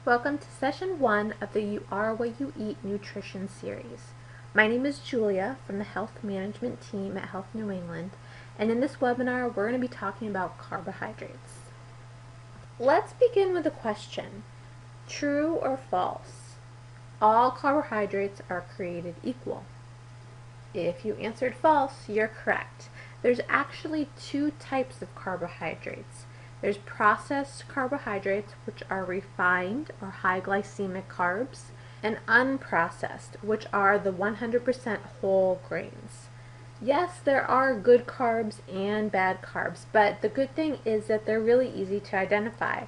Welcome to session 1 of the You Are What You Eat nutrition series. My name is Julia from the health management team at Health New England, and in this webinar we're going to be talking about carbohydrates. Let's begin with a question. True or false? All carbohydrates are created equal. If you answered false, you're correct. There's actually two types of carbohydrates. There's processed carbohydrates, which are refined or high glycemic carbs, and unprocessed, which are the 100% whole grains. Yes, there are good carbs and bad carbs, but the good thing is that they're really easy to identify.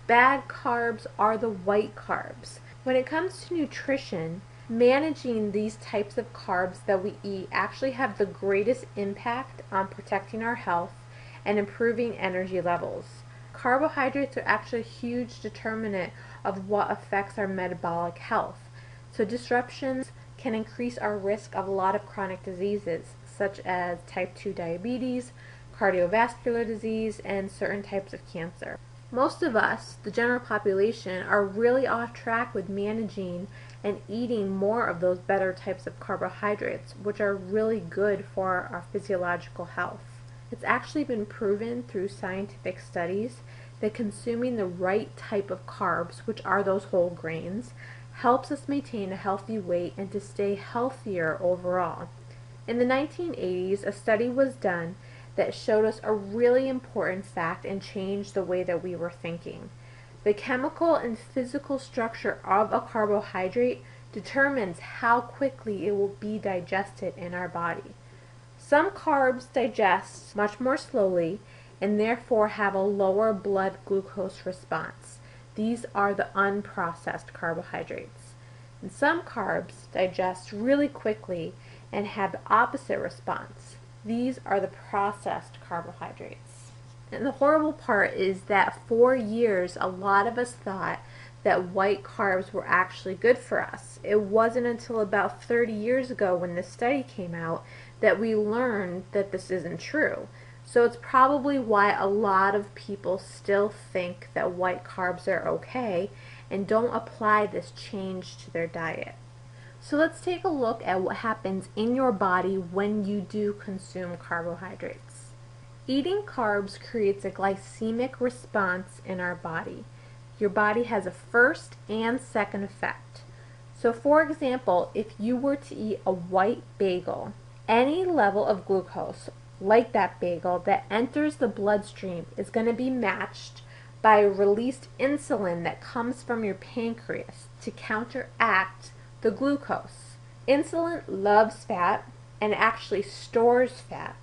Bad carbs are the white carbs. When it comes to nutrition, managing these types of carbs that we eat actually have the greatest impact on protecting our health and improving energy levels. Carbohydrates are actually a huge determinant of what affects our metabolic health. So disruptions can increase our risk of a lot of chronic diseases, such as type 2 diabetes, cardiovascular disease, and certain types of cancer. Most of us, the general population, are really off track with managing and eating more of those better types of carbohydrates, which are really good for our physiological health. It's actually been proven through scientific studies that consuming the right type of carbs, which are those whole grains, helps us maintain a healthy weight and to stay healthier overall. In the 1980s, a study was done that showed us a really important fact and changed the way that we were thinking. The chemical and physical structure of a carbohydrate determines how quickly it will be digested in our body. Some carbs digest much more slowly and therefore have a lower blood glucose response. These are the unprocessed carbohydrates. And some carbs digest really quickly and have the opposite response. These are the processed carbohydrates. And the horrible part is that for years, a lot of us thought that white carbs were actually good for us. It wasn't until about 30 years ago when this study came out that we learned that this isn't true. So it's probably why a lot of people still think that white carbs are okay and don't apply this change to their diet. So let's take a look at what happens in your body when you do consume carbohydrates. Eating carbs creates a glycemic response in our body. Your body has a first and second effect. So for example, if you were to eat a white bagel, any level of glucose, like that bagel, that enters the bloodstream is going to be matched by released insulin that comes from your pancreas to counteract the glucose. Insulin loves fat and actually stores fat.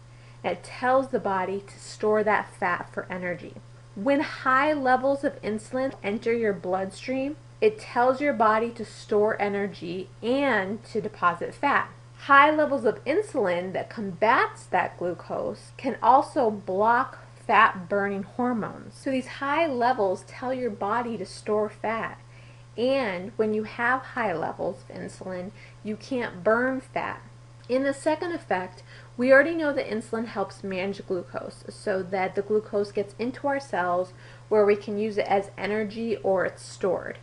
It tells the body to store that fat for energy. When high levels of insulin enter your bloodstream, it tells your body to store energy and to deposit fat. High levels of insulin that combats that glucose can also block fat burning hormones. So these high levels tell your body to store fat. And when you have high levels of insulin, you can't burn fat. In the second effect, we already know that insulin helps manage glucose so that the glucose gets into our cells where we can use it as energy or it's stored.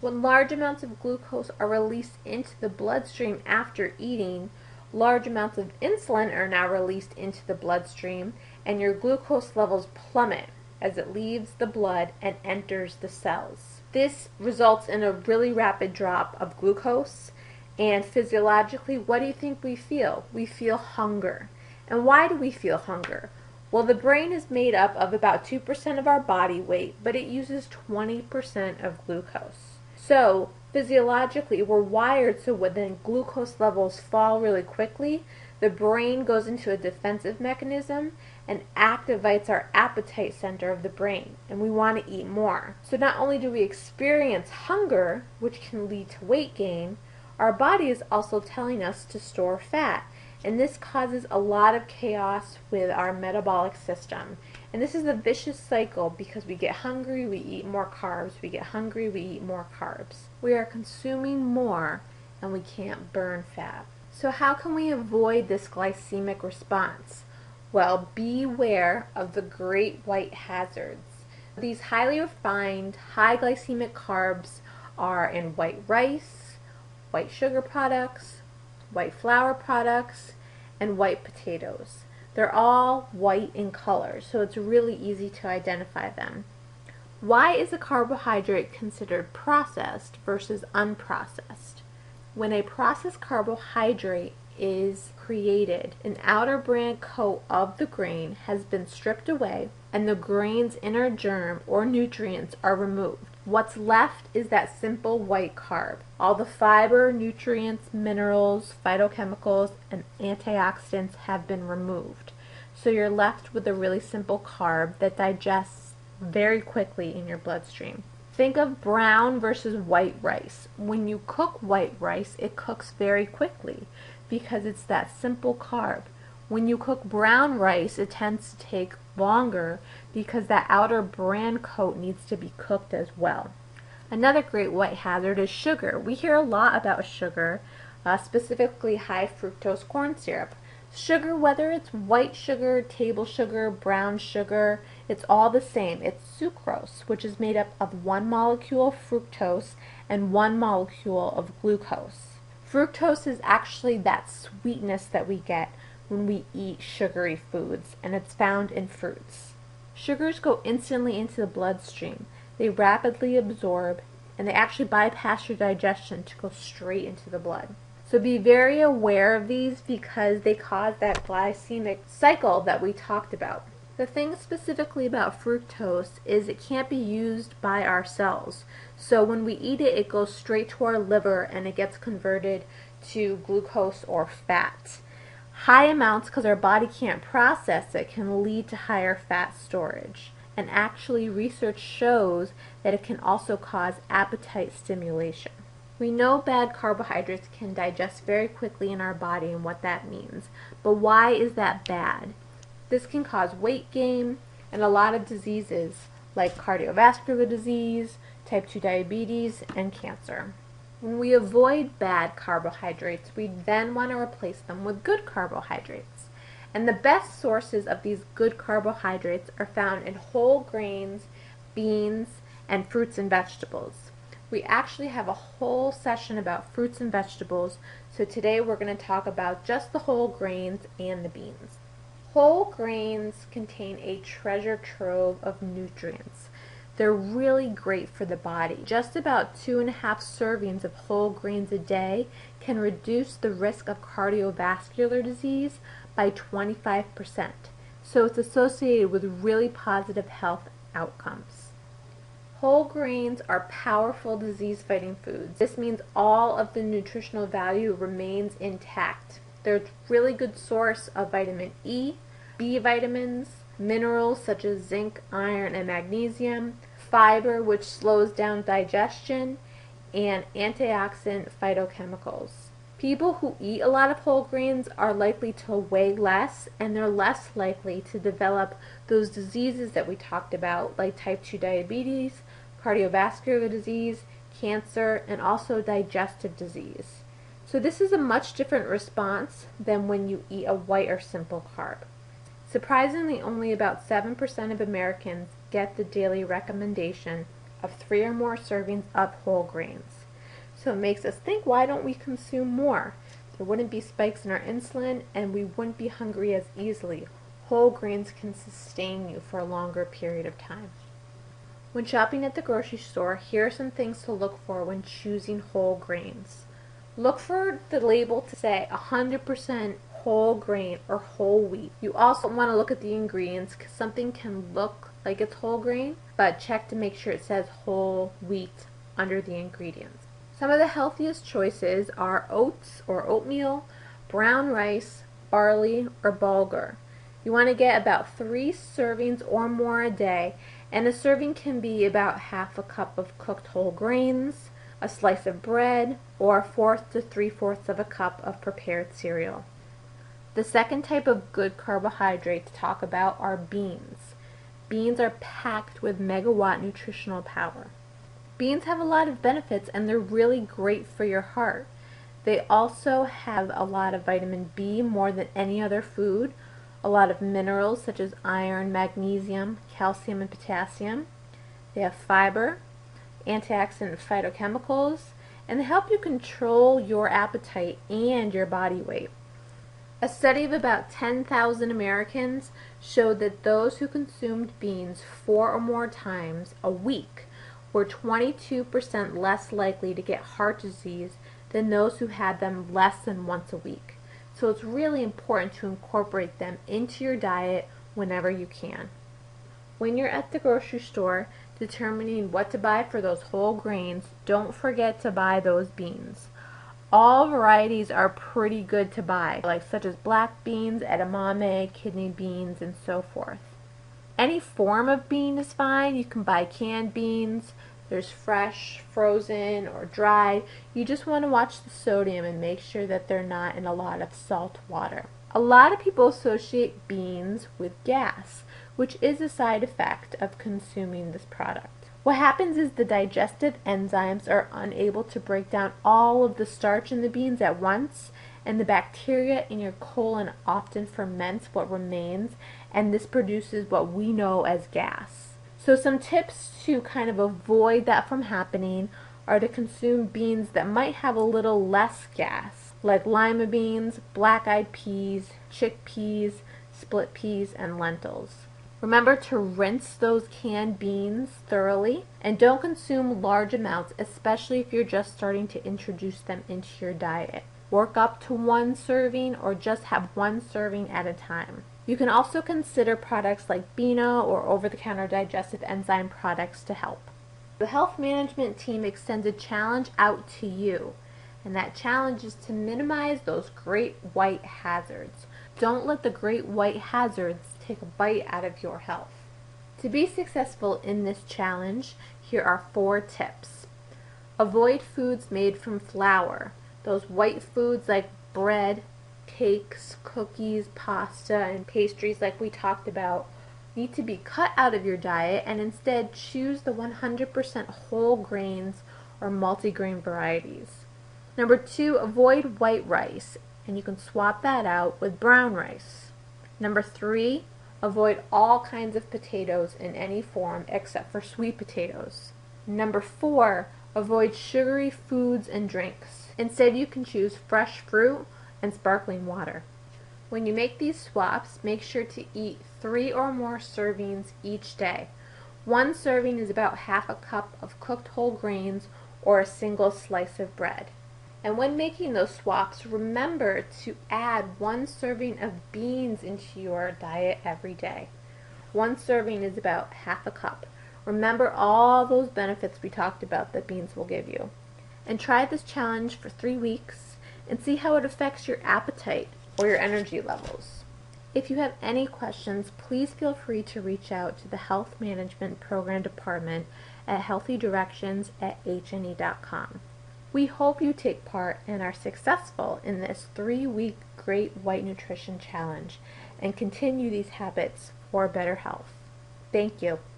When large amounts of glucose are released into the bloodstream after eating, large amounts of insulin are now released into the bloodstream and your glucose levels plummet as it leaves the blood and enters the cells. This results in a really rapid drop of glucose, and physiologically, what do you think we feel? We feel hunger. And why do we feel hunger? Well, the brain is made up of about 2% of our body weight, but it uses 20% of glucose. So physiologically, we're wired so when glucose levels fall really quickly, the brain goes into a defensive mechanism and activates our appetite center of the brain, and we want to eat more. So not only do we experience hunger, which can lead to weight gain, our body is also telling us to store fat. And this causes a lot of chaos with our metabolic system. And this is a vicious cycle because we get hungry, we eat more carbs. We get hungry, we eat more carbs. We are consuming more and we can't burn fat. So how can we avoid this glycemic response? Well, beware of the great white hazards. These highly refined, high glycemic carbs are in white rice, white sugar products, white flour products, and white potatoes. They're all white in color, so it's really easy to identify them. Why is a carbohydrate considered processed versus unprocessed? When a processed carbohydrate is created, an outer bran coat of the grain has been stripped away and the grain's inner germ or nutrients are removed. What's left is that simple white carb. All the fiber, nutrients, minerals, phytochemicals, and antioxidants have been removed. So you're left with a really simple carb that digests very quickly in your bloodstream. Think of brown versus white rice. When you cook white rice, it cooks very quickly because it's that simple carb. When you cook brown rice, it tends to take longer because that outer bran coat needs to be cooked as well. Another great white hazard is sugar. We hear a lot about sugar, specifically high fructose corn syrup. Sugar, whether it's white sugar, table sugar, brown sugar, it's all the same. It's sucrose, which is made up of one molecule of fructose and one molecule of glucose. Fructose is actually that sweetness that we get when we eat sugary foods, and it's found in fruits. Sugars go instantly into the bloodstream. They rapidly absorb, and they actually bypass your digestion to go straight into the blood. So be very aware of these because they cause that glycemic cycle that we talked about. The thing specifically about fructose is it can't be used by our cells. So when we eat it, it goes straight to our liver and it gets converted to glucose or fat. High amounts, because our body can't process it, can lead to higher fat storage. And actually, research shows that it can also cause appetite stimulation. We know bad carbohydrates can digest very quickly in our body and what that means. But why is that bad? This can cause weight gain and a lot of diseases like cardiovascular disease, type 2 diabetes, and cancer. When we avoid bad carbohydrates, we then want to replace them with good carbohydrates. And the best sources of these good carbohydrates are found in whole grains, beans, and fruits and vegetables. We actually have a whole session about fruits and vegetables, so today we're going to talk about just the whole grains and the beans. Whole grains contain a treasure trove of nutrients. They're really great for the body. Just about 2.5 servings of whole grains a day can reduce the risk of cardiovascular disease by 25%. So it's associated with really positive health outcomes. Whole grains are powerful disease-fighting foods. This means all of the nutritional value remains intact. They're a really good source of vitamin E, B vitamins, minerals such as zinc, iron, and magnesium, fiber, which slows down digestion, and antioxidant phytochemicals. People who eat a lot of whole grains are likely to weigh less, and they're less likely to develop those diseases that we talked about, like type 2 diabetes, cardiovascular disease, cancer, and also digestive disease. So this is a much different response than when you eat a white or simple carb. Surprisingly, only about 7% of Americans get the daily recommendation of 3 or more servings of whole grains. So it makes us think, why don't we consume more? There wouldn't be spikes in our insulin, and we wouldn't be hungry as easily. Whole grains can sustain you for a longer period of time. When shopping at the grocery store, here are some things to look for when choosing whole grains. Look for the label to say 100% whole grain or whole wheat. You also want to look at the ingredients because something can look like it's whole grain, but check to make sure it says whole wheat under the ingredients. Some of the healthiest choices are oats or oatmeal, brown rice, barley, or bulgur. You want to get about 3 servings or more a day, and a serving can be about half a cup of cooked whole grains, a slice of bread, or 1/4 to 3/4 of a cup of prepared cereal. The second type of good carbohydrate to talk about are beans. Beans are packed with megawatt nutritional power. Beans have a lot of benefits and they're really great for your heart. They also have a lot of vitamin B, more than any other food, a lot of minerals such as iron, magnesium, calcium, and potassium. They have fiber, antioxidant phytochemicals, and they help you control your appetite and your body weight. A study of about 10,000 Americans showed that those who consumed beans 4 or more times a week were 22% less likely to get heart disease than those who had them less than once a week. So it's really important to incorporate them into your diet whenever you can. When you're at the grocery store determining what to buy for those whole grains, don't forget to buy those beans. All varieties are pretty good to buy, such as black beans, edamame, kidney beans, and so forth. Any form of bean is fine. You can buy canned beans. There's fresh, frozen, or dried. You just want to watch the sodium and make sure that they're not in a lot of salt water. A lot of people associate beans with gas, which is a side effect of consuming this product. What happens is the digestive enzymes are unable to break down all of the starch in the beans at once, and the bacteria in your colon often ferments what remains, and this produces what we know as gas. So some tips to kind of avoid that from happening are to consume beans that might have a little less gas, like lima beans, black-eyed peas, chickpeas, split peas, and lentils. Remember to rinse those canned beans thoroughly, and don't consume large amounts, especially if you're just starting to introduce them into your diet. Work up to 1 serving or just have 1 serving at a time. You can also consider products like Beano or over-the-counter digestive enzyme products to help. The health management team extends a challenge out to you, and that challenge is to minimize those great white hazards. Don't let the great white hazards take a bite out of your health. To be successful in this challenge, here are 4 tips. Avoid foods made from flour. Those white foods like bread, cakes, cookies, pasta, and pastries like we talked about need to be cut out of your diet, and instead choose the 100% whole grains or multigrain varieties. Number 2, avoid white rice, and you can swap that out with brown rice. Number 3, avoid all kinds of potatoes in any form except for sweet potatoes. Number 4, avoid sugary foods and drinks. Instead, you can choose fresh fruit and sparkling water. When you make these swaps, make sure to eat 3 or more servings each day. 1 serving is about half a cup of cooked whole grains or a single slice of bread. And when making those swaps, remember to add 1 serving of beans into your diet every day. 1 serving is about half a cup. Remember all those benefits we talked about that beans will give you. And try this challenge for 3 weeks and see how it affects your appetite or your energy levels. If you have any questions, please feel free to reach out to the Health Management Program Department at healthydirections@hne.com. We hope you take part and are successful in this 3-week Great White Nutrition Challenge and continue these habits for better health. Thank you.